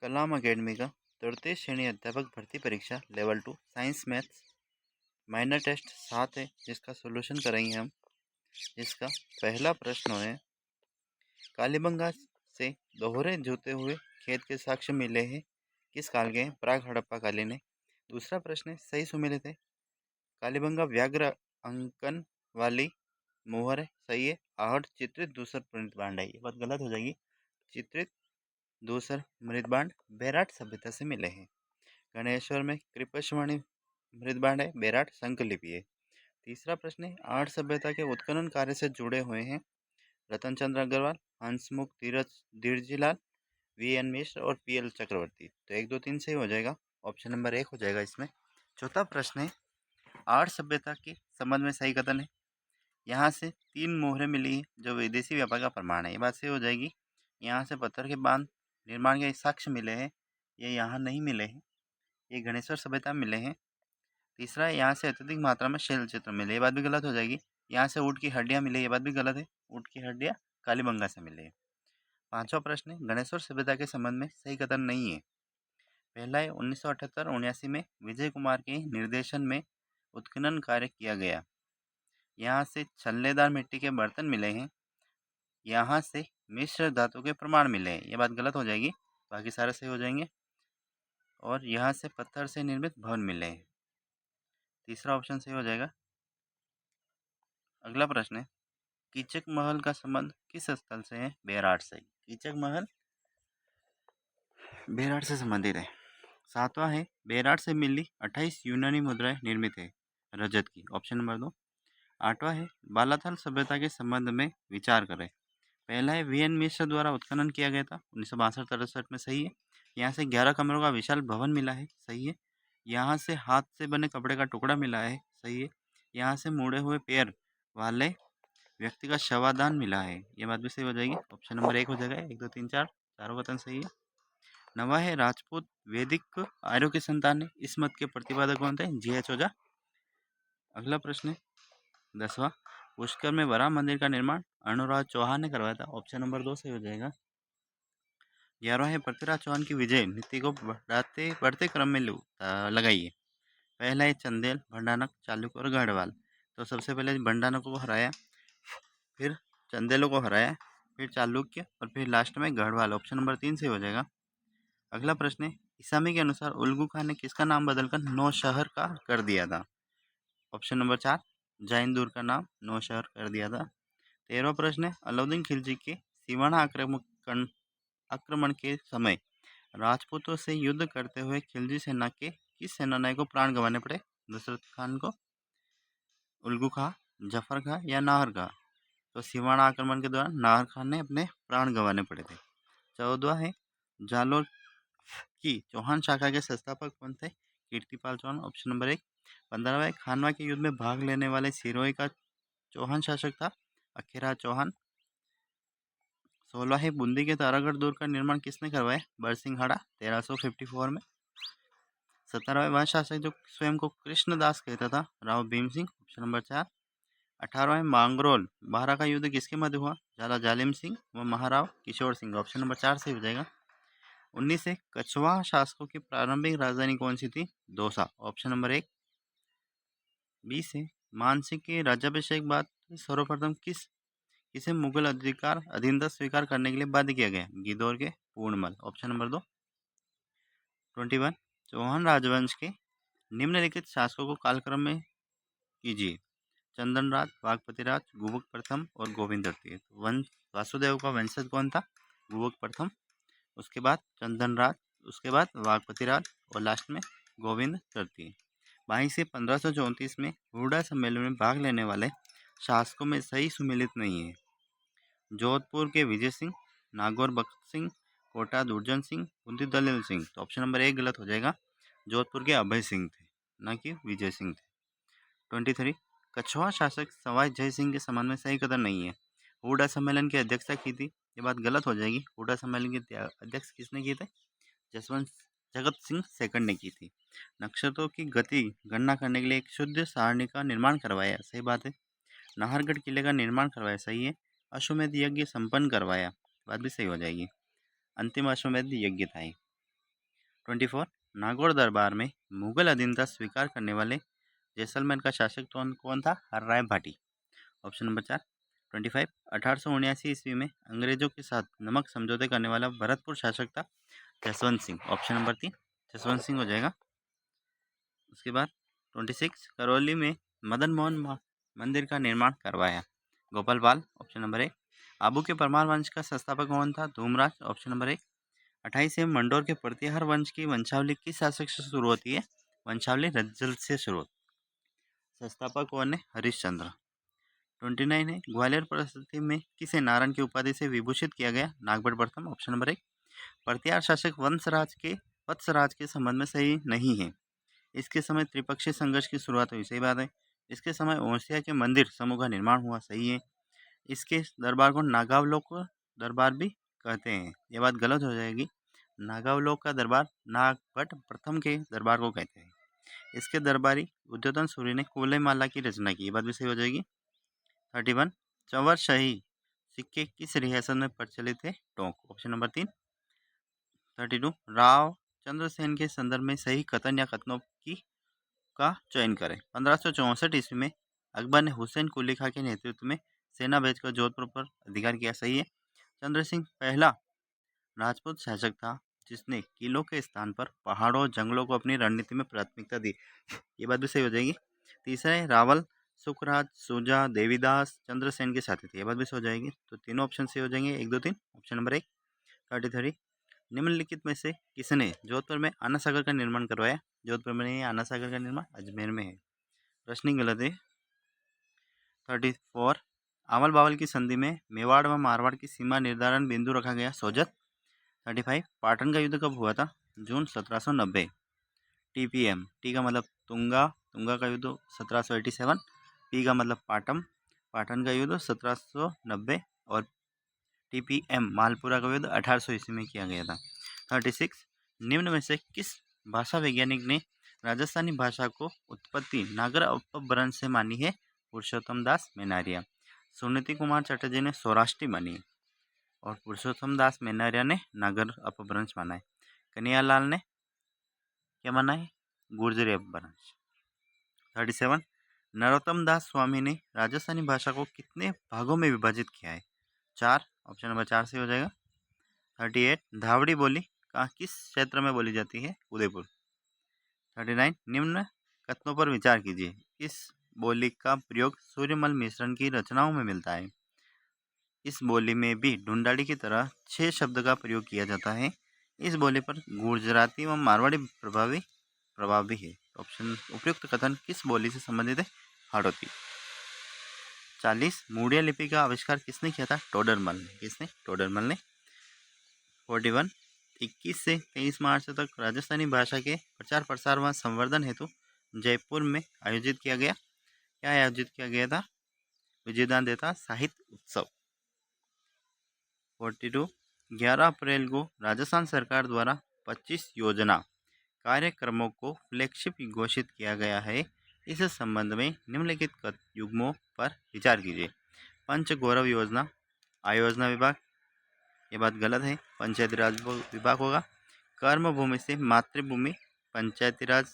कलाम academy का तृतीय श्रेणी अध्यापक भर्ती परीक्षा level 2 science maths minor test 7 है, जिसका सोल्यूशन करेंगे हम। इसका पहला प्रश्न है, कालीबंगा से दोहरे जुते हुए खेत के साक्ष्य मिले हैं, किस काल के हैं? प्राग हड़प्पा कालीन है। दूसरा प्रश्न है, सही सुमेलित है। कालीबंगा व्याघ्र अंकन वाली मोहर है, सही है। आहट चित्रित दूसर मृदबांड है, ये बात गलत हो जाएगी। चित्रित दूसर मृदबांड बैराट सभ्यता से मिले हैं। गणेश्वर में कृपशवाणी मृदबांड है, बैराट संकलिपि है। तीसरा प्रश्न है, आर्ट सभ्यता के उत्खनन कार्य से जुड़े हुए हैं रतन चंद्र अग्रवाल, हंसमुख धीरजीलाल, वी.एन. मिश्र और पी.एल. चक्रवर्ती। तो 1, 2, 3 सही हो जाएगा। ऑप्शन नंबर 1 हो जाएगा इसमें। चौथा प्रश्न है, आर्ट सभ्यता के संबंध में सही कथन है। यहाँ से 3 मोहरें मिली हैं जो विदेशी व्यापार का प्रमाण है, ये बात सही हो जाएगी। यहाँ से पत्थर के बांध निर्माण के साक्ष्य मिले हैं, ये यहाँ नहीं मिले हैं, ये गणेश्वर सभ्यता में मिले हैं। तीसरा है, यहाँ से अत्यधिक मात्रा में शैल चित्र मिले, ये बात भी गलत हो जाएगी। यहाँ से ऊँट की हड्डियाँ मिले, ये बात भी गलत है, ऊँट की हड्डियाँ कालीबंगा से मिले हैं। पांचवा प्रश्न है, गणेश्वर सभ्यता के संबंध में सही कथन नहीं है। पहला है, 1978-79 में विजय कुमार के निर्देशन में उत्खनन कार्य किया गया, यहाँ से छल्लेदार मिट्टी के बर्तन मिले हैं, यहाँ से मिश्र धातु के प्रमाण मिले हैं, ये बात गलत हो जाएगी, बाकी सारे सही हो जाएंगे। और यहाँ से पत्थर से निर्मित भवन मिले हैं, तीसरा ऑप्शन सही हो जाएगा। अगला प्रश्न है, कीचक महल का संबंध किस स्थल से है? बेराट से। कीचक महल बेराट से संबंधित है। सातवां है, बेराट से मिली 28 यूनानी मुद्राएं निर्मित है रजत की, ऑप्शन नंबर 2। आठवां है, बालाथल सभ्यता के संबंध में विचार करें। पहला है, वी.एन. मिश्र द्वारा उत्खनन किया गया था 1962-63 में, सही है। यहाँ से 11 कमरों का विशाल भवन मिला है, सही है। यहाँ से हाथ से बने कपड़े का टुकड़ा मिला है, सही है। यहाँ से मुड़े हुए पैर वाले व्यक्ति का शवादान मिला है, ये बात भी सही हो जाएगी। ऑप्शन नंबर 1 हो जाएगा। 1, 2, 3, 4 चारों कथन सही है। नवा है, राजपूत वैदिक आर्यों की संतान है, इस मत के प्रतिपादक कौन थे? जी.एच. ओझा। अगला प्रश्न है 10वां, पुष्कर में वराह मंदिर का निर्माण अनुराग चौहान ने करवाया था, ऑप्शन नंबर 2 सही हो जाएगा। 11वां है, पृथ्वीराज चौहान की विजय नीति को बढ़ते क्रम में लगाइए। पहला है, चंदेल, भंडानक, चालुक्य और गढ़वाल। तो सबसे पहले भंडानक को हराया, फिर चंदेलों को हराया, फिर चालुक्य और फिर लास्ट में गढ़वाल। ऑप्शन नंबर 3 सही हो जाएगा। अगला प्रश्न है, इसामी के अनुसार उल्गू खान ने किसका नाम बदलकर नौशहर का कर दिया था? ऑप्शन नंबर 4, जाइंदूर का नाम नौशहर कर दिया था। 13वां प्रश्न है, अलाउद्दीन खिलजी के सिवाना आक्रमण के समय राजपूतों से युद्ध करते हुए खिलजी सेना के किस सेनानायक को प्राण गंवाने पड़े? दशरथ खान को, उल्गू खां, जफर खां या नाहर खां? तो सिवाना आक्रमण के दौरान नाहर खान ने अपने प्राण गंवाने पड़े थे। 14वां है, जालोर की चौहान शाखा के संस्थापक कौन थे? Kirtipal Chauhan, option number 1। 15वां है, खानवा के युद्ध में भाग लेने वाले सिरोही का चौहान शासक था अखेरा चौहान। 16वां है, बूंदी के तारागढ़ दुर्ग का निर्माण किसने करवाया? बरसिंघाड़ा 1354 में। 17वां वह शासक जो स्वयं को कृष्णदास कहता था? Rao Bhim Singh, option number 4। 18वां मांगरोल बारह का युद्ध किसके मध्य हुआ? झाला जालिम सिंह व महाराव किशोर सिंह, ऑप्शन नंबर 4 से हो जाएगा। 19 से कछवा शासकों की प्रारंभिक राजधानी कौन सी थी? Dausa, option number 1। 20 से मानसिंह के राज्याभिषेक बाद सर्वप्रथम किसे मुगल अधिकार अधीनता स्वीकार करने के लिए बाध्य किया गया? गिदौर के पूर्णमल, ऑप्शन नंबर 2। 21 चौहान राजवंश के निम्नलिखित शासकों को कालक्रम में कीजिए। चंदन राज, वाघपति राज, गुवक प्रथम और गोविंद तृतीय। वंश वासुदेव का वंशज कौन था? गुवक प्रथम, उसके बाद चंदन राज, उसके बाद वाघपति राज और लास्ट में गोविंद तृतीय। 22 से 1534 में हुडा सम्मेलन में भाग लेने वाले शासकों में सही सुमेलित नहीं है। जोधपुर के विजय सिंह, नागौर बख्त सिंह, कोटा दुर्जन सिंह, बूंदी दलील सिंह। तो ऑप्शन नंबर 1 गलत हो जाएगा। जोधपुर के अभय सिंह थे, न कि विजय सिंह थे। 23 कछवा शासक सवाई जय सिंह के संबंध में सही कथन नहीं है। हुडा सम्मेलन की अध्यक्षता की थी, ये बात गलत हो जाएगी। हुडा सम्मेलन के अध्यक्ष किसने किए थे? जसवंत जगत सिंह सेकंड ने की थी। नक्षत्रों की गति गणना करने के लिए एक शुद्ध सारणी का निर्माण करवाया, सही बात है। नाहरगढ़ किले का निर्माण करवाया, सही है। अश्वमेध यज्ञ संपन्न करवाया, बात भी सही हो जाएगी। अंतिम अश्वमेध यज्ञ था ये। 24 नागौर दरबार में मुगल अधीनता स्वीकार करने वाले जैसलमेर का शासक कौन था? राय भाटी। ऑप्शन नंबर 4 25 1879 ईस्वी में अंग्रेजों के साथ नमक समझौते करने वाला भरतपुर शासक था जसवंत सिंह। ऑप्शन नंबर 3 जसवंत सिंह हो जाएगा। उसके बाद 26 करौली में मदन मोहन मंदिर का निर्माण करवाया गोपाल पाल। ऑप्शन नंबर 1 आबू के परमार वंश का संस्थापक कौन था? धूमराज। ऑप्शन नंबर 1 28 में मंडोर के प्रतिहार वंश की वंशावली किस शासक से शुरू होती है? वंशावली रज्जल से शुरू होती है। संस्थापक कौन है? हरिश्चंद्र। 29 है ग्वालियर परिस्थिति में किसे नारायण की उपाधि से विभूषित किया गया? नागभट्ट प्रथम। ऑप्शन नंबर 1 प्रतिहार शासक वत्सराज के संबंध में सही नहीं है। इसके समय त्रिपक्षीय संघर्ष की शुरुआत हुई, सही बात है। इसके समय ओसिया के मंदिर समूह का निर्माण हुआ, सही है। इसके दरबार को नागावलोक दरबार भी कहते हैं, ये बात गलत हो जाएगी। नागावलोक का दरबार नागभट्ट प्रथम के दरबार को कहते हैं। इसके दरबारी उद्योधन सूर्य ने कोलेमाला की रचना की, ये बात भी सही हो जाएगी। 31 चंवर शाही सिक्के किस रियासत में प्रचलित थे? टोंक। Option number 3। 32 राव चंद्रसेन के संदर्भ में सही कथन या कथनों का चयन करें। 1564 ईस्वी में अकबर ने हुसैन कुली खां के नेतृत्व में सेना भेजकर जोधपुर पर अधिकार किया, सही है। चंद्र सिंह पहला राजपूत शासक था जिसने किलों के स्थान पर पहाड़ों और जंगलों को अपनी रणनीति में प्राथमिकता दी, ये बात भी सही हो जाएगी। तीसरा है रावल सुखराज सुजा देवीदास चंद्रसेन के साथी थे, ये बात भी सही हो जाएगी। तो तीनों ऑप्शन सही हो जाएंगे, 1 2 3। ऑप्शन नंबर 1 33 निम्नलिखित में से किसने जोधपुर में आना सागर का निर्माण करवाया? जोधपुर में नहीं, आना सागर का निर्माण अजमेर में है, प्रश्न गलत है। 34 आवल बावल की संधि में मेवाड़ व मारवाड़ की सीमा निर्धारण बिंदु रखा गया, सोजत। 35 पाटन का युद्ध कब हुआ था? जून 1790। TPM टी का मतलब तुंगा, तुंगा का युद्ध 1787। पी का मतलब पाटम, पाटन का युद्ध 1790 और TPM मालपुरा का युद्ध 1800 ईस्वी में किया गया था। 36 निम्न में से किस भाषा वैज्ञानिक ने राजस्थानी भाषा को उत्पत्ति नागर अपभ्रंश से मानी है? पुरुषोत्तम दास मैनारिया। सुनीति कुमार चटर्जी ने सौराष्ट्री मानी है और पुरुषोत्तम दास मैनारिया ने नागर अपभ्रंश माना है। कन्हैयालाल ने क्या माना है? गुर्जरी अपभ्रंश। 37 नरोत्तम दास स्वामी ने राजस्थानी भाषा को कितने भागों में विभाजित किया है? 4। ऑप्शन नंबर 4 से हो जाएगा। 38 धावड़ी बोली कहाँ किस क्षेत्र में बोली जाती है? उदयपुर। 39 निम्न कथनों पर विचार कीजिए, इस बोली का प्रयोग सूर्यमल मिश्रण की रचनाओं में मिलता है। इस बोली में भी ढूंढाड़ी की तरह 6 शब्द का प्रयोग किया जाता है। इस बोली पर गुजराती व मारवाड़ी प्रभाव भी है। ऑप्शन उपयुक्त कथन किस बोली से संबंधित है? हाड़ौती। 40 मूडिया लिपि का आविष्कार किसने किया था? टोडरमल ने। किसने? टोडरमल ने। 41 21 से 23 मार्च तक राजस्थानी भाषा के प्रचार प्रसार व संवर्धन हेतु जयपुर में आयोजित किया गया। क्या आयोजित किया गया था? विजयदान साहित्य उत्सव। 42 11 अप्रैल को राजस्थान सरकार द्वारा 25 योजना कार्यक्रमों को फ्लैगशिप घोषित किया गया है। इस संबंध में निम्नलिखित युग्मों पर विचार कीजिए। पंच गौरव योजना, आयोजना विभाग, ये बात गलत है, पंचायती राज विभाग होगा। कर्म भूमि से मातृभूमि पंचायती राज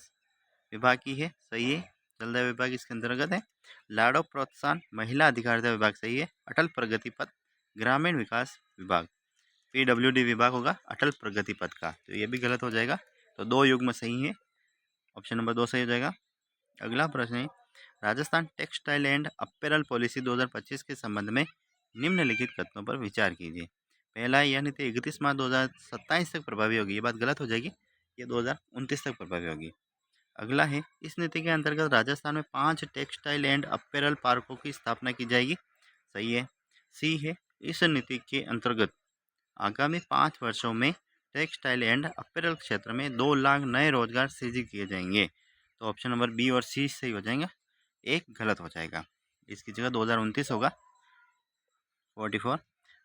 विभाग की है, सही है। जलदाय विभाग इसके अंतर्गत है। लाड़ो प्रोत्साहन महिला अधिकारिता विभाग, सही है। अटल प्रगति पथ ग्रामीण विकास विभाग, PWD विभाग होगा अटल प्रगति पथ का, तो ये भी गलत हो जाएगा। तो 2 युग्म सही है, ऑप्शन नंबर 2 सही हो जाएगा। अगला प्रश्न है Rajasthan textile and apparel policy 2025 के संबंध में निम्नलिखित कथनों पर विचार कीजिए। पहला यह नीति 31 मार्च 2027 तक प्रभावी होगी, ये बात गलत हो जाएगी, ये 2029 तक प्रभावी होगी। अगला है इस नीति के अंतर्गत राजस्थान में 5 टेक्सटाइल एंड अपैरल पार्कों की स्थापना की जाएगी, सही है। सी है इस नीति के अंतर्गत आगामी 5 वर्षों में टेक्सटाइल एंड अपैरल क्षेत्र में 2 लाख नए रोजगार सृजित किए जाएंगे। तो ऑप्शन नंबर बी और सी सही हो जाएंगे, एक गलत हो जाएगा, इसकी जगह 2029 होगा। 44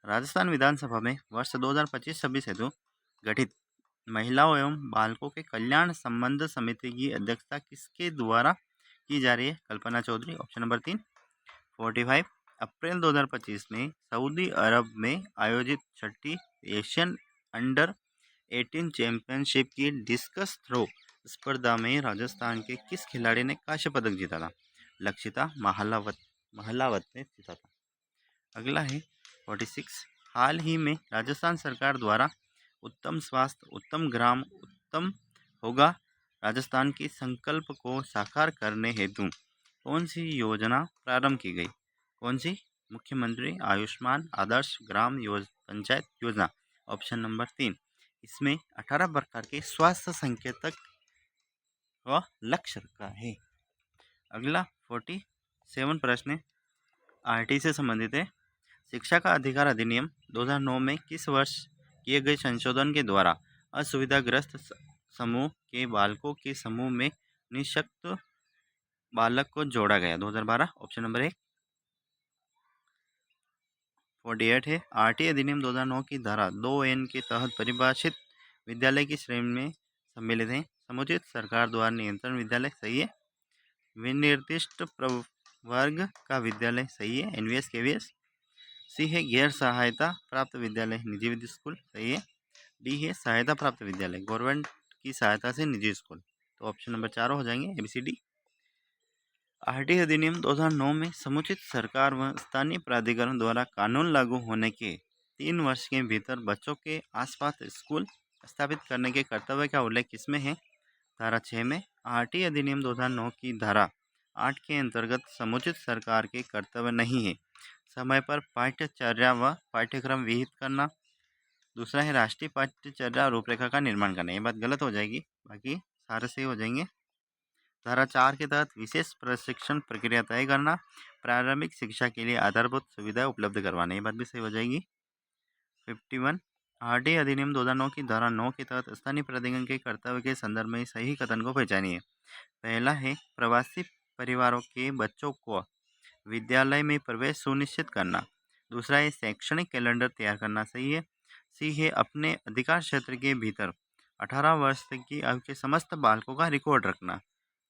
राजस्थान विधानसभा में वर्ष 2025-26 हेतु गठित महिलाओं एवं बालकों के कल्याण संबंध समिति की अध्यक्षता किसके द्वारा की जा रही है? कल्पना चौधरी। Option number 3। 45 अप्रैल 2025 में सऊदी अरब में आयोजित 6ठी एशियन अंडर 18 चैंपियनशिप की डिस्कस थ्रो स्पर्धा में राजस्थान के किस खिलाड़ी ने कांस्य पदक जीता था? लक्षिता महलावत ने जीता था। अगला है 46। हाल ही में राजस्थान सरकार द्वारा उत्तम स्वास्थ्य उत्तम ग्राम उत्तम होगा राजस्थान की संकल्प को साकार करने हेतु कौन सी योजना प्रारंभ की गई? कौन सी? मुख्यमंत्री आयुष्मान आदर्श ग्राम पंचायत योजना। Option number 3। इसमें 18 प्रकार के स्वास्थ्य संकेतक व लक्ष्य रखा है। अगला 47 प्रश्न आरटी से संबंधित है। शिक्षा का अधिकार अधिनियम 2009 में किस वर्ष किए गए संशोधन के द्वारा असुविधाग्रस्त समूह के बालकों के समूह में निःशक्त बालक को जोड़ा गया? 2012। Option number 1। 48 है। आरटी अधिनियम 2009 की धारा 2N के तहत परिभाषित विद्यालय की श्रेणी में सम्मिलित है। समुचित सरकार द्वारा नियंत्रण विद्यालय सही है। विनिर्दिष्ट प्रवर्ग का विद्यालय सही है। NVS KVS. सी है गैर सहायता प्राप्त विद्यालय निजी विद्या स्कूल सही है। डी है सहायता प्राप्त विद्यालय गवर्नमेंट की सहायता से निजी स्कूल। तो ऑप्शन नंबर 4 हो जाएंगे एबीसीडी। आरटी अधिनियम 2009 में समुचित सरकार व स्थानीय प्राधिकरण द्वारा कानून लागू होने के 3 वर्ष के भीतर बच्चों के आसपास स्कूल स्थापित करने के कर्तव्य का उल्लेख किसमें है? धारा 6 में। आरटी अधिनियम 2009 की धारा 8 के अंतर्गत समुचित सरकार के कर्तव्य नहीं है समय पर पाठ्यचर्या व पाठ्यक्रम विहित करना। दूसरा है राष्ट्रीय पाठ्यचर्या रूपरेखा का निर्माण करना। ये बात गलत हो जाएगी, बाकी सारे सही हो जाएंगे। धारा 4 के तहत विशेष प्रशिक्षण प्रक्रिया तय करना। प्रारंभिक शिक्षा के लिए आधारभूत सुविधाएं उपलब्ध करवाना। ये बात भी सही हो जाएगी। 51 आरटी अधिनियम 2009 की धारा 9 के तहत स्थानीय प्राधिकरण के कर्तव्य के संदर्भ में सही कथन को पहचानिए। पहला है प्रवासी परिवारों के बच्चों को विद्यालय में प्रवेश सुनिश्चित करना। दूसरा है शैक्षणिक कैलेंडर तैयार करना सही है। सी है अपने अधिकार क्षेत्र के भीतर 18 वर्ष तक की आयु के समस्त बालकों का रिकॉर्ड रखना।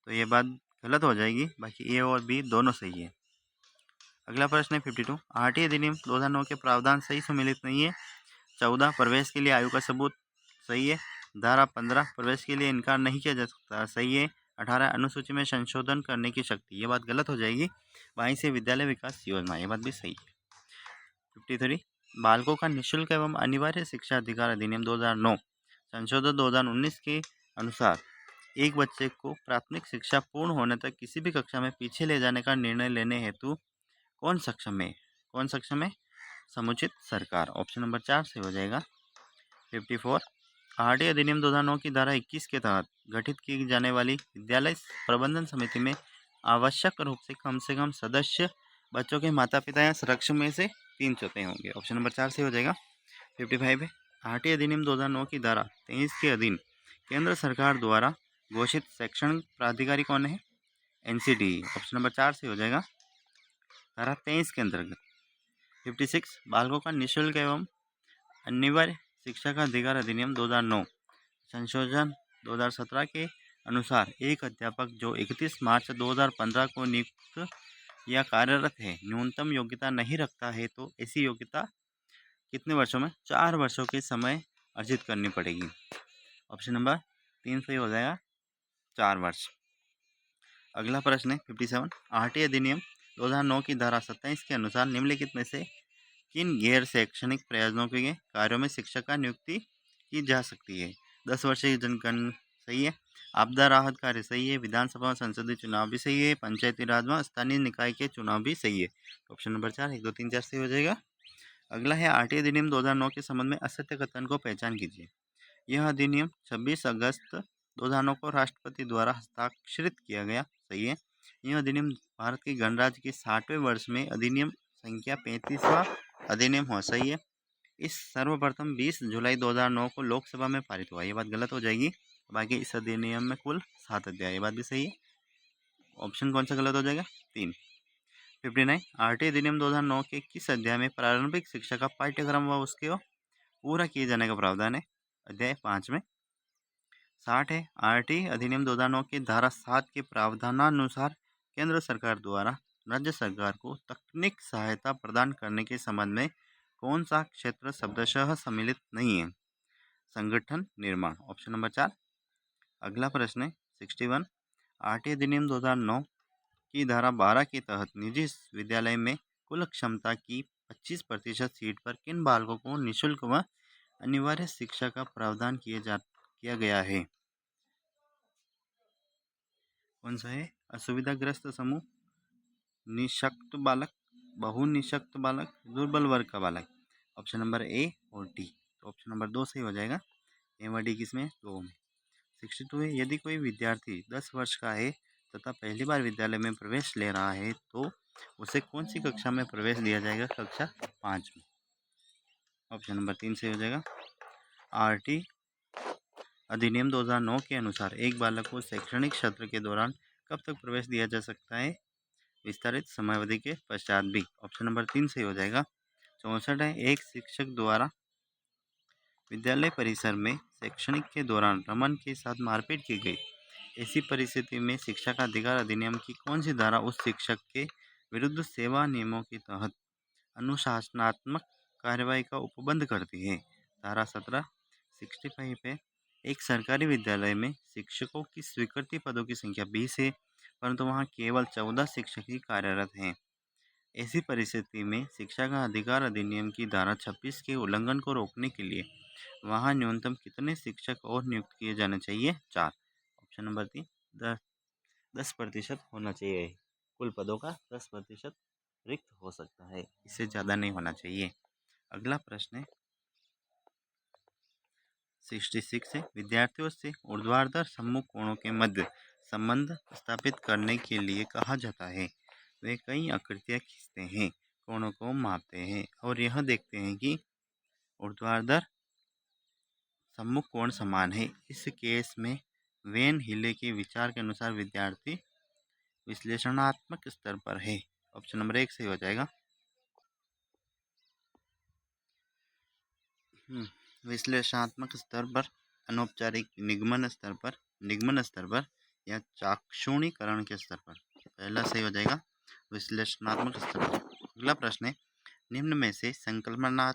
तो ये बात गलत हो जाएगी, बाकी ए और बी दोनों सही है। अगला प्रश्न है 52 आरटी अधिनियम 2009 के प्रावधान सही सम्मिलित नहीं है। 14 प्रवेश के लिए आयु का सबूत सही है। धारा 15 प्रवेश के लिए इनकार नहीं किया जा सकता सही है। 18 अनुसूची में संशोधन करने की शक्ति। ये बात गलत हो जाएगी। वहीं से विद्यालय विकास योजना। ये बात भी सही है। 53 बालकों का निःशुल्क एवं अनिवार्य शिक्षा अधिकार अधिनियम 2009 संशोधन 2019 के अनुसार एक बच्चे को प्राथमिक शिक्षा पूर्ण होने तक किसी भी कक्षा में पीछे ले जाने का निर्णय लेने हेतु कौन सक्षम है? कौन सक्षम है? समुचित सरकार। ऑप्शन नंबर 4 से हो जाएगा। 54 आरटी अधिनियम 2009 की धारा 21 के तहत गठित की जाने वाली विद्यालय प्रबंधन समिति में आवश्यक रूप से कम सदस्य बच्चों के माता पिता या संरक्षक में से 3/4 होंगे। ऑप्शन नंबर 4 से हो जाएगा। 55 है आरटी अधिनियम 2009 की धारा 23 के अधीन केंद्र सरकार द्वारा घोषित शैक्षणिक प्राधिकारी कौन है? एनसीटी। ऑप्शन नंबर 4 से हो जाएगा। धारा 23 के अंतर्गत। 56 बालकों का निःशुल्क एवं अनिवार्य शिक्षा का अधिकार अधिनियम 2009 संशोधन 2017 के अनुसार एक अध्यापक जो 31 मार्च 2015 को नियुक्त या कार्यरत है न्यूनतम योग्यता नहीं रखता है तो ऐसी योग्यता कितने वर्षों में? 4 वर्षों के समय अर्जित करनी पड़ेगी। ऑप्शन नंबर 3 सही हो जाएगा, 4 वर्ष। अगला प्रश्न है 57 आरटी अधिनियम 2009 की धारा 27 के अनुसार निम्नलिखित में से किन गैर शैक्षणिक प्रयोजनों के कार्यों में शिक्षक का नियुक्ति की जा सकती है? 10 वर्षीय जनगणना सही है। आपदा राहत कार्य सही है। विधानसभा और संसदीय चुनाव भी सही है। पंचायती राज व स्थानीय निकाय के चुनाव भी सही है। ऑप्शन नंबर 4 1 2 3 4 सही हो जाएगा। अगला है आरटी अधिनियम 2009 के संबंध में असत्य कथन को पहचान कीजिए। यह अधिनियम 26 अगस्त 2009 को राष्ट्रपति द्वारा हस्ताक्षरित किया गया सही है। यह अधिनियम भारत के गणराज्य के 60वें वर्ष में अधिनियम संख्या 35वां अधिनियम हुआ सही है। इस सर्वप्रथम 20 जुलाई 2009 को लोकसभा में पारित हुआ। ये बात गलत हो जाएगी। बाकी इस अधिनियम में कुल 7 अध्याय। ये बात भी सही है। ऑप्शन कौन सा गलत हो जाएगा? 3। 59 आरटी अधिनियम 2009 के किस अध्याय में प्रारंभिक शिक्षा का पाठ्यक्रम व उसके पूरा किए जाने का प्रावधान है? अध्याय 5 में। 60 है आरटी अधिनियम 2009 के धारा 7 के प्रावधानानुसार केंद्र सरकार द्वारा राज्य सरकार को तकनीक सहायता प्रदान करने के संबंध में कौन सा क्षेत्र शब्दशः सम्मिलित नहीं है? संगठन निर्माण। Option number 4। अगला प्रश्न है 61। आरटीए अधिनियम 2009 की धारा 12 के तहत निजी विद्यालय में कुल क्षमता की 25% सीट पर किन बालकों को निःशुल्क व अनिवार्य शिक्षा का प्रावधान किया गया है? कौन सा है? असुविधाग्रस्त समूह, निःशक्त बालक, बहुनिःशक्त बालक, दुर्बल वर्ग का बालक। ऑप्शन नंबर ए और डी। तो ऑप्शन नंबर 2 सही हो जाएगा। ए व डी किसमें? दो में। 62 है। यदि कोई विद्यार्थी 10 वर्ष का है तथा पहली बार विद्यालय में प्रवेश ले रहा है तो उसे कौन सी कक्षा में प्रवेश दिया जाएगा? कक्षा 5 में। ऑप्शन नंबर 3 सही हो जाएगा। आरटी अधिनियम 2009 के अनुसार एक बालक को शैक्षणिक सत्र के दौरान कब तक प्रवेश दिया जा सकता है? विस्तारित समयावधि के पश्चात भी। ऑप्शन नंबर 3 सही हो जाएगा। 64 है। एक शिक्षक द्वारा विद्यालय परिसर में शैक्षणिक के दौरान रमन के साथ मारपीट की गई। ऐसी परिस्थिति में शिक्षा का अधिकार अधिनियम की कौन सी धारा उस शिक्षक के विरुद्ध सेवा नियमों के तहत अनुशासनात्मक कार्रवाई का उपबंध करती है? धारा 17। 65 पे एक सरकारी विद्यालय में शिक्षकों की स्वीकृति पदों की संख्या 20 है परंतु वहाँ केवल 14 शिक्षक ही कार्यरत हैं। ऐसी परिस्थिति में शिक्षा का अधिकार अधिनियम की धारा 26 के उल्लंघन को रोकने के लिए वहाँ न्यूनतम कितने शिक्षक और नियुक्त किए जाने चाहिए? 4। ऑप्शन नंबर 3 10% होना चाहिए। कुल पदों का 10% रिक्त हो सकता है, इससे ज़्यादा नहीं होना चाहिए। अगला प्रश्न है 66 है। विद्यार्थियों से ऊर्ध्वाधर सम्मुख कोणों के मध्य संबंध स्थापित करने के लिए कहा जाता है। वे कई आकृतियाँ खींचते हैं, कोणों को मापते हैं और यह देखते हैं कि ऊर्ध्वाधर सम्मुख कोण समान है। इस केस में वेन हिले के विचार के अनुसार विद्यार्थी विश्लेषणात्मक स्तर पर है। ऑप्शन नंबर 1 सही हो जाएगा। विश्लेषणात्मक स्तर पर, अनौपचारिक निगमन स्तर पर या चाक्षुषीकरण के स्तर पर। पहला सही हो जाएगा, विश्लेषणात्मक स्तर पर। अगला प्रश्न है निम्न में से संकल्पना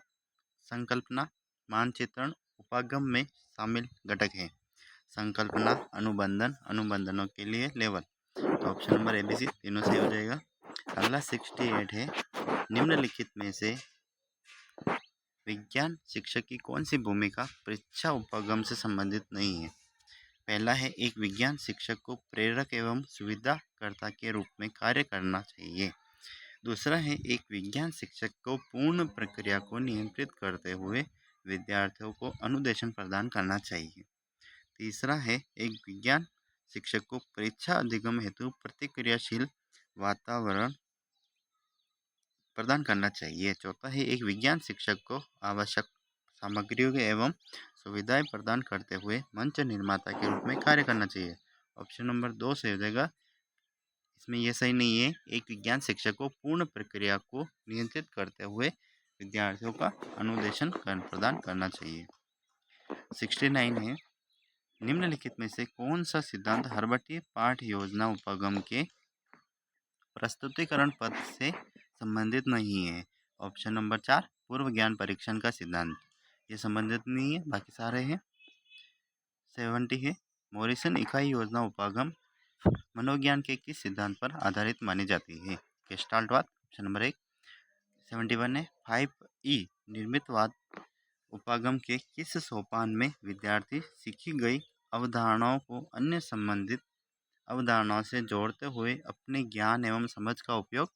मानचित्रण उपागम में शामिल घटक है। संकल्पना, अनुबंधनों के लिए लेवल। तो ऑप्शन नंबर ABC तीनों सही हो जाएगा। अगला 68 है निम्नलिखित में से विज्ञान शिक्षक की कौन सी भूमिका परीक्षा उपागम से संबंधित नहीं है? पहला है एक विज्ञान शिक्षक को प्रेरक एवं सुविधाकर्ता के रूप में कार्य करना चाहिए। दूसरा है एक विज्ञान शिक्षक को पूर्ण प्रक्रिया को नियंत्रित करते हुए विद्यार्थियों को अनुदेशन प्रदान करना चाहिए। तीसरा है एक विज्ञान शिक्षक को परीक्षा अधिगम हेतु प्रतिक्रियाशील वातावरण प्रदान करना चाहिए। चौथा है एक विज्ञान शिक्षक को आवश्यक सामग्रियों एवं सुविधाएं प्रदान करते हुए मंच निर्माता के रूप में कार्य करना चाहिए। ऑप्शन नंबर 2 सही हो जाएगा। इसमें यह सही नहीं है। एक विज्ञान शिक्षक को पूर्ण प्रक्रिया को नियंत्रित करते हुए विद्यार्थियों का अनुदेशन प्रदान करना चाहिए। 69 है निम्नलिखित में से कौन सा सिद्धांत हर्बटी पाठ योजना उपागम के प्रस्तुतिकरण पद से संबंधित नहीं है? ऑप्शन नंबर 4 पूर्व ज्ञान परीक्षण का सिद्धांत, ये संबंधित नहीं है, बाकी सारे हैं। 70 है मॉरिसन इकाई योजना उपागम मनोविज्ञान के किस सिद्धांत पर आधारित मानी जाती है? गेस्टाल्टवाद। Option number 1। 71 है 5E निर्मितवाद उपागम के किस सोपान में विद्यार्थी सीखी गई अवधारणाओं को अन्य संबंधित अवधारणाओं से जोड़ते हुए अपने ज्ञान एवं समझ का उपयोग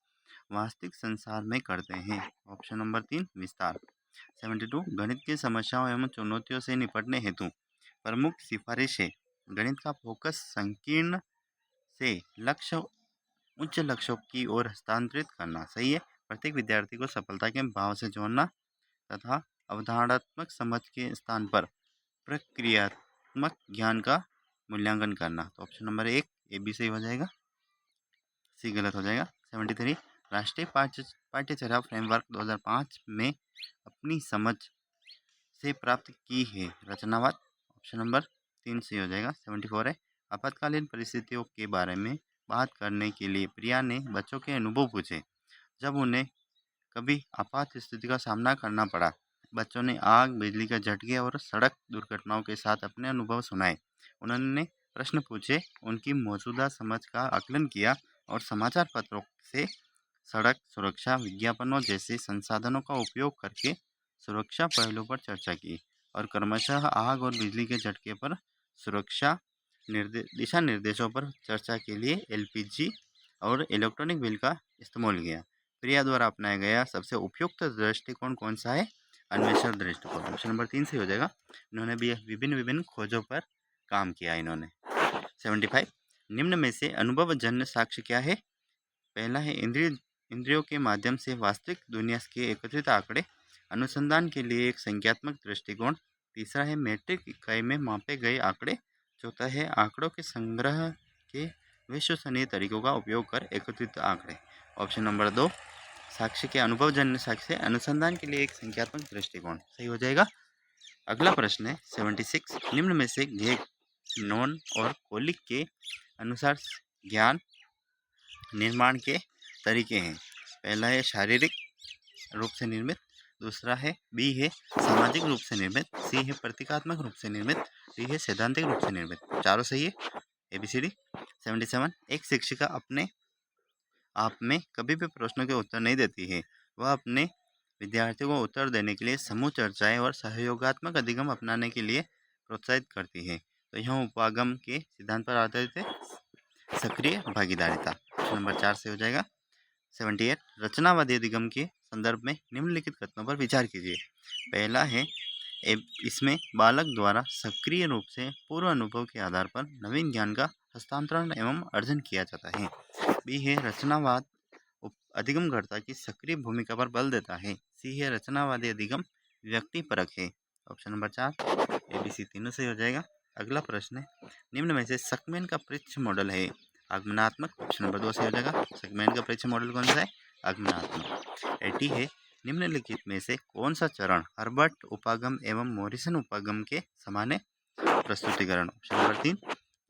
वास्तविक संसार में करते हैं? ऑप्शन नंबर 3 विस्तार। 72 गणित की समस्याओं एवं चुनौतियों से निपटने हेतु प्रमुख सिफारिशें। गणित का फोकस संकीर्ण से उच्च लक्ष्यों की ओर हस्तांतरित करना। सही है। प्रत्येक विद्यार्थी को सफलता के भाव से जोड़ना तथा अवधारणात्मक समझ के स्थान पर प्रक्रियात्मक ज्ञान का मूल्यांकन करना। तो ऑप्शन नंबर 1 AB सही हो जाएगा, सी गलत हो जाएगा। 73 राष्ट्रीय पाठ्यचर्या फ्रेमवर्क 2005 में अपनी समझ से प्राप्त की है रचनावाद। ऑप्शन नंबर 3 सही हो जाएगा। 74 है आपातकालीन परिस्थितियों के बारे में बात करने के लिए प्रिया ने बच्चों के अनुभव पूछे जब उन्हें कभी आपात स्थिति का सामना करना पड़ा। बच्चों ने आग, बिजली के झटके और सड़क दुर्घटनाओं के साथ अपने अनुभव सुनाए। उन्होंने प्रश्न पूछे, उनकी मौजूदा समझ का आकलन किया और समाचार पत्रों से सड़क सुरक्षा विज्ञापनों जैसे संसाधनों का उपयोग करके सुरक्षा पहलुओं पर चर्चा की और क्रमशः आग और बिजली के झटके पर सुरक्षा दिशा निर्देशों पर चर्चा के लिए एलपीजी और इलेक्ट्रॉनिक बिल का इस्तेमाल किया। प्रिया द्वारा अपनाया गया सबसे उपयुक्त दृष्टिकोण कौन सा है? अन्वेषण दृष्टिकोण। ऑप्शन नंबर 3 सही हो जाएगा। इन्होंने भी विभिन्न विभिन्न खोजों पर काम किया इन्होंने। 75 निम्न में से अनुभवजन्य साक्ष्य क्या है? पहला है इंद्रियों के माध्यम से वास्तविक दुनिया के एकत्रित आंकड़े। अनुसंधान के लिए एक संख्यात्मक दृष्टिकोण। तीसरा है मैट्रिक इकाई में मापे गए आंकड़े। चौथा है आंकड़ों के संग्रह के विश्वसनीय तरीकों का उपयोग कर एकत्रित आंकड़े। ऑप्शन नंबर 2 साक्ष्य के अनुभवजन्य साक्ष्य अनुसंधान के लिए एक संख्यात्मक दृष्टिकोण सही हो जाएगा। अगला प्रश्न है 76 निम्न में से गेग, नॉन और कोलिक के अनुसार ज्ञान निर्माण के तरीके हैं। पहला है शारीरिक रूप से निर्मित, दूसरा है बी है सामाजिक रूप से निर्मित, सी है प्रतीकात्मक रूप से निर्मित, डी है सैद्धांतिक रूप से निर्मित। चारों सही है। ABCD। 77 एक शिक्षिका अपने आप में कभी भी प्रश्नों के उत्तर नहीं देती है। वह अपने विद्यार्थियों को उत्तर देने के लिए समूह चर्चाएं और सहयोगात्मक अधिगम अपनाने के लिए प्रोत्साहित करती है। तो यह उपागम के सिद्धांत पर आधारित है, सक्रिय भागीदारिता। ऑप्शन नंबर 4 से हो जाएगा। 78 रचनावादी अधिगम के संदर्भ में निम्नलिखित कथनों पर विचार कीजिए। पहला है इसमें बालक द्वारा सक्रिय रूप से पूर्व अनुभव के आधार पर नवीन ज्ञान का हस्तांतरण एवं अर्जन किया जाता है। बी है रचनावाद अधिगमकर्ता की सक्रिय भूमिका पर बल देता है। सी है रचनावादी अधिगम व्यक्तिपरक है। ऑप्शन नंबर 4 ABC तीनों से हो जाएगा। अगला प्रश्न है निम्न में से सकमैन का परीक्ष मॉडल है आगमनात्मक। ऑप्शन नंबर 2 से हो जाएगा। सकमैन का परीक्ष मॉडल कौन सा है? आगमनात्मक। 80 है निम्नलिखित में से कौन सा चरण हर्बर्ट उपागम एवं मॉरिसन उपागम के समान है? प्रस्तुतिकरण। Option number 3।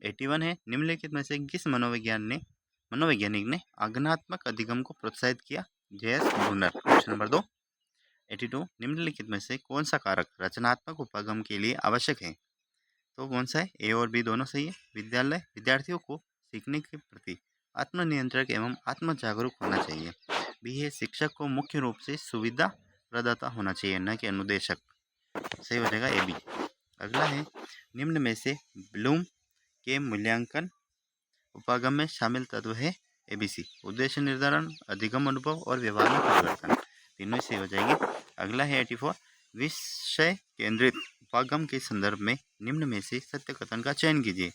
81 है निम्नलिखित में से किस मनोवैज्ञानिक ने आगमनात्मक अधिगम को प्रोत्साहित किया? JS Brunner. Option number 2। 82 निम्नलिखित में से कौन सा कारक रचनात्मक उपागम के लिए आवश्यक है? तो कौन सा है? ए और बी दोनों सही है। विद्यार्थियों को सीखने के प्रति आत्मनियंत्रक एवं आत्म जागरूक होना चाहिए। बी है शिक्षक को मुख्य रूप से सुविधा प्रदाता होना चाहिए, न कि अनुदेशक। सही हो जाएगा AB। अगला है निम्न में से ब्लूम के मूल्यांकन उपागम में शामिल तत्व है ABC उद्देश्य निर्धारण, अधिगम अनुभव और व्यवहार में परिवर्तन। तीनों ही सही हो जाएगी। अगला है 84 विषय केंद्रित उपागम के संदर्भ में निम्न में से सत्य कथन का चयन कीजिए।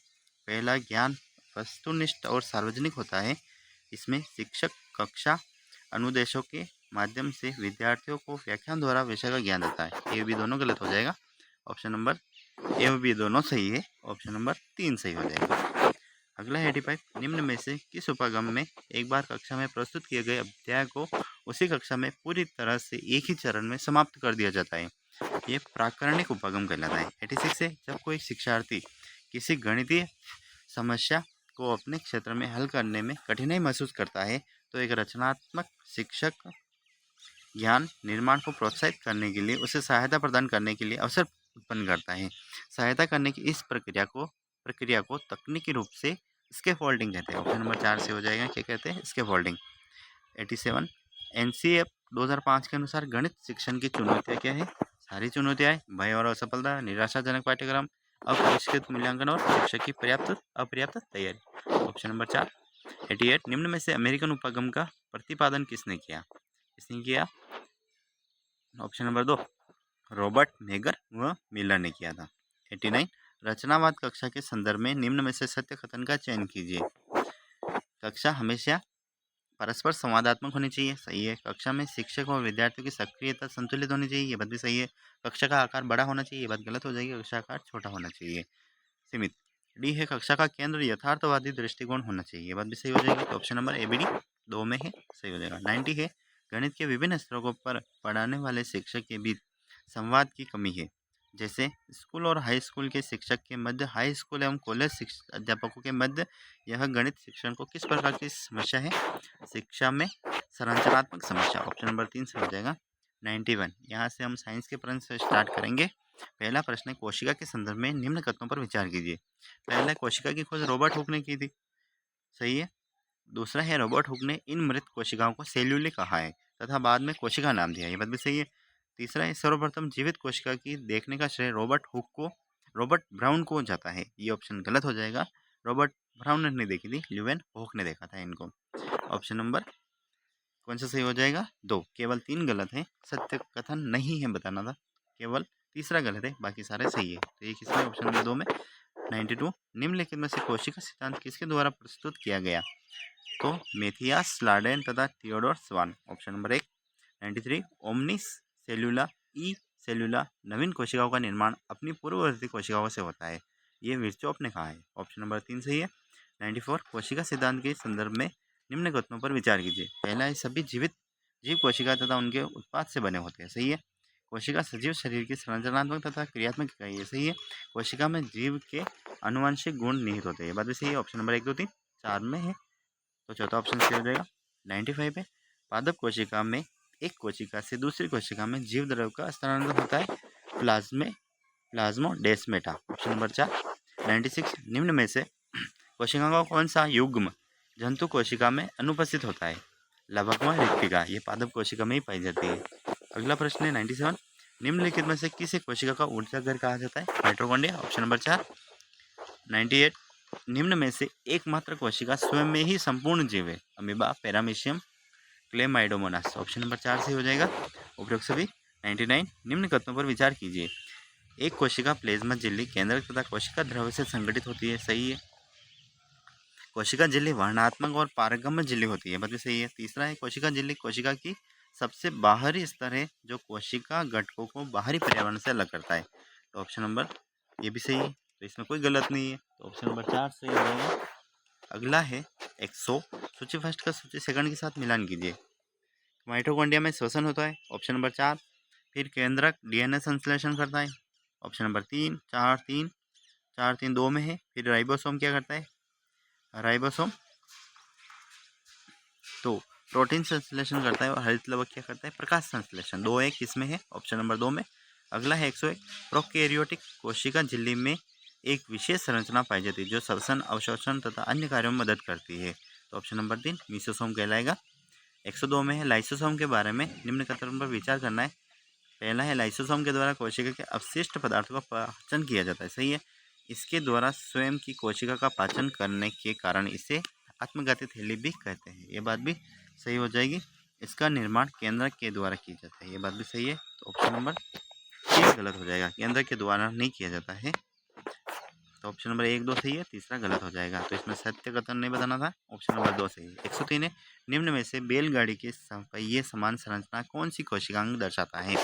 पहला ज्ञान वस्तुनिष्ठ और सार्वजनिक होता है। इसमें शिक्षक कक्षा अनुदेशों के माध्यम से विद्यार्थियों को व्याख्यान द्वारा विषय का ज्ञान देता है। ए बी दोनों गलत हो जाएगा। ऑप्शन नंबर ए और बी दोनों सही है। ऑप्शन नंबर 3 सही हो जाएगा। अगला है 85 निम्न में से किस उपागम में एक बार कक्षा में प्रस्तुत किए गए अध्याय को उसी कक्षा में पूरी तरह से एक ही चरण में समाप्त कर दिया जाता है? ये प्राकरणिक उपागम कहलाता है। 86 है जब कोई शिक्षार्थी किसी गणितीय समस्या को अपने क्षेत्र में हल करने में कठिनाई महसूस करता है तो एक रचनात्मक शिक्षक ज्ञान निर्माण को प्रोत्साहित करने के लिए उसे सहायता प्रदान करने के लिए अवसर उत्पन्न करता है। सहायता करने की इस प्रक्रिया को तकनीकी रूप से स्कैफोल्डिंग कहते हैं। ऑप्शन नंबर 4 से हो जाएगा। क्या कहते हैं? स्कैफोल्डिंग। 87 NCF 2005 के अनुसार गणित शिक्षण की चुनौतियाँ क्या है? सारी चुनौतियाँ भय और असफलता, निराशाजनक पाठ्यक्रम, अपरिष्कृत मूल्यांकन और शिक्षक की अपर्याप्त तैयारी। Option number 4। 88 निम्न में से अमेरिकन उपागम का प्रतिपादन किसने किया? ऑप्शन नंबर 2 रॉबर्ट मेगर व मिलर ने किया था। 89 रचनावाद कक्षा के संदर्भ में निम्न में से सत्य कथन का चयन कीजिए। कक्षा हमेशा परस्पर संवादात्मक होनी चाहिए। सही है। कक्षा में शिक्षक और विद्यार्थियों की सक्रियता संतुलित होनी चाहिए। ये बात भी सही है। कक्षा का आकार बड़ा होना चाहिए। ये बात गलत हो जाएगी। कक्षा का आकार छोटा होना चाहिए, सीमित। डी है कक्षा का केंद्र यथार्थवादी दृष्टिकोण होना चाहिए। ये बात भी सही हो जाएगी। तो ऑप्शन नंबर ABD 2 में है, सही हो जाएगा। 90 है गणित के विभिन्न स्तरों पर पढ़ाने वाले शिक्षक के बीच संवाद की कमी है। जैसे स्कूल और हाई स्कूल के शिक्षक के मध्य, हाई स्कूल एवं कॉलेज अध्यापकों के मध्य यह गणित शिक्षण को किस प्रकार की समस्या है? शिक्षा में संरचनात्मक समस्या। ऑप्शन नंबर 3 से हो जाएगा। 91। यहाँ से हम साइंस के प्रश्न से स्टार्ट करेंगे। पहला प्रश्न है, कोशिका के संदर्भ में निम्न कथनों पर विचार कीजिए। पहला, कोशिका की खोज रॉबर्ट हुक ने की थी, सही है। दूसरा है, रॉबर्ट हुक ने इन मृत कोशिकाओं को सेल्यूले कहा है तथा बाद में कोशिका नाम दिया, ये बात भी सही है। तीसरा है, सर्वप्रथम जीवित कोशिका की देखने का श्रेय रॉबर्ट ब्राउन को जाता है, ये ऑप्शन गलत हो जाएगा। रॉबर्ट ब्राउन ने नहीं देखी थी, ल्यूवेन हुक ने देखा था इनको। ऑप्शन नंबर कौन सा सही हो जाएगा? 2। केवल 3 गलत है, सत्य कथन नहीं है बताना था, केवल तीसरा गलत है, बाकी सारे सही है। तो ये किसमें? ऑप्शन नंबर 2 में। 92, निम्नलिखित में से कोशिका सिद्धांत किसके द्वारा प्रस्तुत किया गया? तो मेथियास स्लाडेन तथा थियोडोर स्वान, ऑप्शन नंबर 1। 93, ओमनिस सेल्यूला ई सेल्यूला नवीन कोशिकाओं का निर्माण अपनी पूर्ववर्ती कोशिकाओं से होता है, ये विर्चोप ने कहा है, ऑप्शन नंबर 3 सही है। 94, कोशिका सिद्धांत के संदर्भ में निम्न कथनों पर विचार कीजिए। पहला है, सभी जीव कोशिका तथा उनके उत्पाद से बने होते हैं, सही है। कोशिका सजीव शरीर की संरचनात्मक तथा क्रियात्मक इकाई है, सही है। कोशिका में जीव के आनुवंशिक गुण निहित होते हैं, ये बात भी सही है। ऑप्शन नंबर 1, 2, 3, 4 में है, तो चौथा ऑप्शन सही हो जाएगा। 95 है, पादप कोशिका में एक कोशिका से दूसरी कोशिका में जीव द्रव्य का स्थानांतरण होता है, प्लाज्मोडेस्माटा, ऑप्शन नंबर 4। 96, निम्न में से कोशिका का कौन सा युग्म जंतु कोशिका में अनुपस्थित होता है? लभगमा रिक्तिका, ये पादप कोशिका में ही पाई जाती है। अगला प्रश्न है 97, निम्नलिखित में से किसी कोशिका का ऊर्जा घर कहा जाता है? Mitochondria, option number 4। 98, निम्न में से एकमात्र कोशिका स्वयं में ही संपूर्ण जीव है? Amoeba, paramecium, Chlamydomonas, option number 4 से हो जाएगा उपरोक्त सभी। 99, निम्न कथनों पर विचार कीजिए। एक कोशिका प्लेज्मा झिल्ली केंद्रक तथा कोशिका द्रव्य से संगठित होती है, सही है। कोशिका झिल्ली वर्णात्मक और पारगम्य झिल्ली होती है, मतलब सही है। तीसरा है, कोशिका झिल्ली कोशिका की सबसे बाहरी स्तर है जो कोशिका घटकों को बाहरी पर्यावरण से अलग करता है, तो ऑप्शन नंबर ये भी सही है, तो इसमें कोई गलत नहीं है, तो ऑप्शन नंबर 4 सही हो जाएगा। अगला है 100, सूची फर्स्ट का सूची सेकंड के साथ मिलान कीजिए। माइटोकॉन्ड्रिया में श्वसन होता है, ऑप्शन नंबर 4। फिर केंद्रक डीएनए संश्लेषण करता है, ऑप्शन नंबर 3। 4 3 2 में है। फिर राइबोसोम क्या करता है? राइबोसोम तो प्रोटीन संश्लेषण करता है, और हरित लवक क्या करता है? प्रकाश संश्लेषण। 2 1 किसमें है? ऑप्शन नंबर 2 में। अगला है 101, प्रोकैरियोटिक कोशिका झिल्ली में एक विशेष संरचना पाई जाती है जो श्वसन, अवशोषण तथा अन्य कार्यों में मदद करती है, तो ऑप्शन नंबर 3 मीसोसोम कहलाएगा। 102 में है, लाइसोसोम के बारे में निम्न कथन पर विचार करना है। पहला है, लाइसोसोम के द्वारा कोशिका के अवशिष्ट पदार्थों का पाचन किया जाता है, सही है। इसके द्वारा स्वयं की कोशिका का पाचन करने के कारण इसे आत्मघाती थैली भी कहते हैं, ये बात भी सही हो जाएगी। इसका निर्माण केंद्र के द्वारा किया जाता है, ये बात भी सही है, तो ऑप्शन नंबर 3 गलत हो जाएगा, केंद्र के द्वारा नहीं किया जाता है, तो ऑप्शन नंबर 1 2 सही है, तीसरा गलत हो जाएगा, तो इसमें सत्य कथन नहीं बताना था, ऑप्शन नंबर 2 सही है। 103 है, निम्न में से बैलगाड़ी के पहिए समान संरचना कौन सी कोशिकांग दर्शाता है?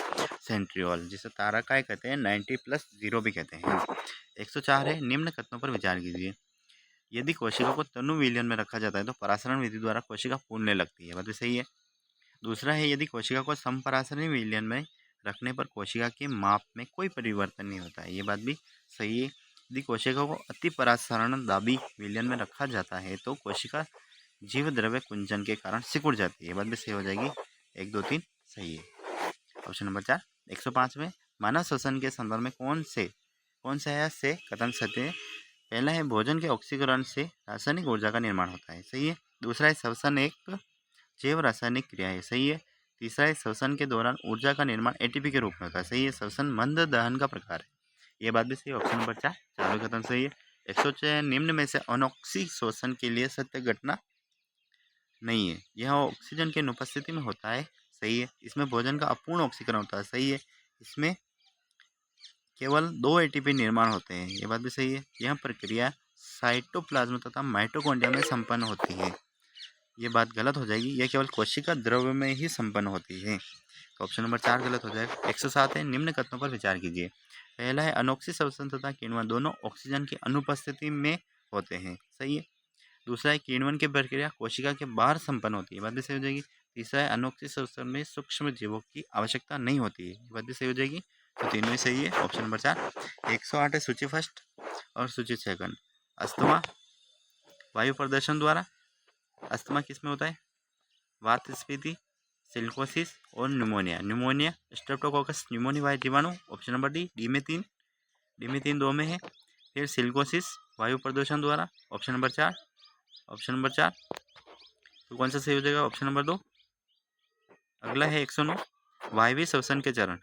सेंट्रियोल, जिसे तारकाय कहते हैं, 90+0 भी कहते हैं। 104 है, निम्न कथनों पर विचार कीजिए। यदि कोशिका को तनु विलयन में रखा जाता है तो परासरण विधि द्वारा कोशिका फूलने लगती है, बात भी सही है। दूसरा है, यदि कोशिका को समपरासरण विलयन में रखने पर कोशिका के माप में कोई परिवर्तन नहीं होता है, ये बात भी सही है। यदि कोशिका को अति परासरण दाबी विलयन में रखा जाता है तो कोशिका जीव द्रव्य कुंचन के कारण सिकुड़ जाती है, ये बात भी सही हो जाएगी। 1 2 3 सही है, ऑप्शन नंबर 4। 105 में मानव श्वसन के संदर्भ में कौन सा से कथन सत्य है? पहला है, भोजन के ऑक्सीकरण से रासायनिक ऊर्जा का निर्माण होता है, सही है। दूसरा है, श्वसन एक जैव रासायनिक क्रिया है, सही है। तीसरा है, श्वसन के दौरान ऊर्जा का निर्माण एटीपी के रूप में होता है, सही है। श्वसन मंद दहन का प्रकार है, ये बात भी सही है, ऑप्शन नंबर 4 चारों कथन सही है। 106, निम्न में से अनॉक्सी श्वसन के लिए सत्य घटना नहीं है, यह ऑक्सीजन की अनुपस्थिति में होता है, सही है। इसमें भोजन का अपूर्ण ऑक्सीकरण होता है, सही है। इसमें केवल 2 एटीपी निर्माण होते हैं, ये बात भी सही है। यह प्रक्रिया साइटोप्लाज्म तथा माइटोकॉन्ड्रिया में संपन्न होती है, ये बात गलत हो जाएगी, यह केवल कोशिका द्रव्य में ही संपन्न होती है, तो ऑप्शन नंबर 4 गलत हो जाएगा। 107 है, निम्न कथनों पर विचार कीजिए। पहला है, अनोक्सी श्वसन तथा किण्वन दोनों ऑक्सीजन की अनुपस्थिति में होते हैं, सही है। दूसरा है, किण्वन की प्रक्रिया कोशिका के बाहर संपन्न होती है, बात भी सही हो जाएगी। तीसरा है, अनोक्सी श्वसन में सूक्ष्म जीवों की आवश्यकता नहीं होती है, बात भी सही हो जाएगी, तो तीनों ही सही है, ऑप्शन नंबर 4। 108 है, सूची फर्स्ट और सूची सेकंड। अस्थमा वायु प्रदर्शन द्वारा, अस्थमा किस में होता है? वात स्फीति, सिलिकोसिस और न्यूमोनिया। न्यूमोनिया स्ट्रेप्टोकोकस न्यूमोनिया जीवाणु, ऑप्शन नंबर डी में 3 2 में है। फिर सिलिकोसिस वायु प्रदूषण द्वारा, ऑप्शन नंबर 4। तो कौन सा सही हो जाएगा? Option number 2। अगला है 109, वायवीय श्वसन के चरण।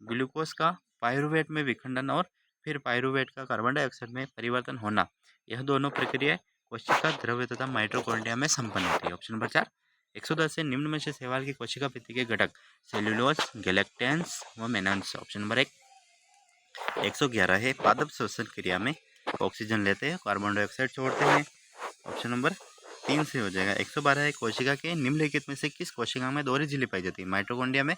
ग्लूकोज का पायरुवेट में विखंडन और फिर पायरुवेट का कार्बन डाइऑक्साइड में परिवर्तन होना, यह दोनों प्रक्रियाएं कोशिका द्रव्य तथा माइटोकॉन्ड्रिया में संपन्न होती है। Option number 4। 110 से निम्न में से शैवाल की कोशिका भित्ति के घटक सेल्यूलोज, गैलेक्टेंस व मेनान्स। ऑप्शन नंबर 111 है, पादप श्वसन क्रिया में ऑक्सीजन लेते हैं, कार्बन डाइऑक्साइड छोड़ते हैं। ऑप्शन नंबर 3 से हो जाएगा। 112 है, कोशिका के निम्नलिखित में से किस कोशिका में दोहरी झिल्ली पाई जाती है? माइटोकॉन्ड्रिया में,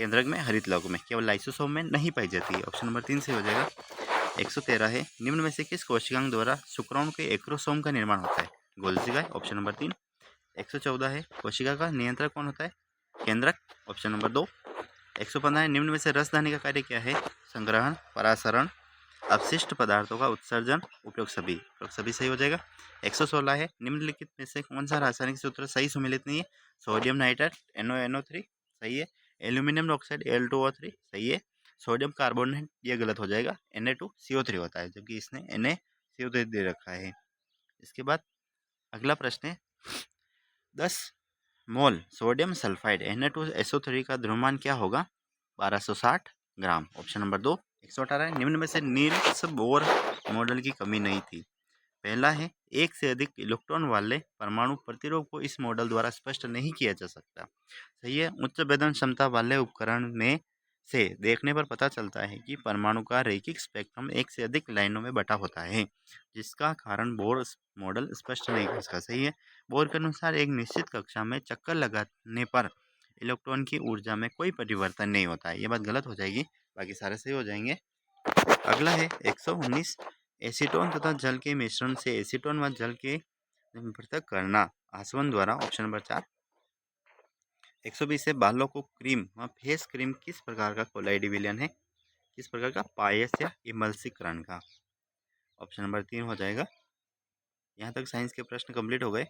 केंद्रक में, हरित लौह में। केवल लाइसोसोम में नहीं पाई जाती है। ऑप्शन नंबर 3 से हो जाएगा। 113 है, निम्न में से किस कोशिकांग द्वारा शुक्राणु के एक्रोसोम का निर्माण होता है? गोल्जी का। Option number 3। 114 है, कोशिका का नियंत्रक कौन होता है? केंद्रक। Option number 2। 115 है, निम्न में से रसदानी का कार्य क्या है? संग्रहण, परासरण, अपशिष्ट पदार्थों का उत्सर्जन, उपयोग सभी सही हो जाएगा। 116 है, निम्नलिखित में से कौन सा रासायनिक सूत्र सही सुमेलित नहीं है? सोडियम नाइट्रेट NaNO3 सही है। एल्यूमिनियम ऑक्साइड Al2O3 सही है। सोडियम कार्बोनेट ये गलत हो जाएगा, Na2CO3 होता है, जबकि इसने NaCO3 दे रखा है। इसके बाद अगला प्रश्न है, 10 मोल सोडियम सल्फाइड Na2SO3 का द्रव्यमान क्या होगा? 1260 ग्राम। Option number 2। 118 है, निम्न में से नील्स बोर मॉडल की कमी नहीं थी। पहला है, एक से अधिक इलेक्ट्रॉन वाले परमाणु प्रतिरोध को इस मॉडल द्वारा स्पष्ट नहीं किया जा सकता। सही है। उच्च भेदन क्षमता वाले उपकरण में से देखने पर पता चलता है कि परमाणु का रैखिक स्पेक्ट्रम एक से अधिक लाइनों में बटा होता है, जिसका कारण बोर मॉडल स्पष्ट नहीं कर सका। सही है। बोर के अनुसार एक निश्चित कक्षा में चक्कर लगाने पर इलेक्ट्रॉन की ऊर्जा में कोई परिवर्तन नहीं होता है। ये बात गलत हो जाएगी, बाकी सारे सही हो जाएंगे। अगला है 119, एसीटोन तथा जल के मिश्रण से एसीटोन व जल के पृथक करना आसवन द्वारा। Option number 4। 120 से बालों को क्रीम व फेस क्रीम किस प्रकार का कोलाइड विलयन है? किस प्रकार का? पायस या इमल्सीकरण का। ऑप्शन नंबर 3 हो जाएगा। यहाँ तक साइंस के प्रश्न कंप्लीट हो गए।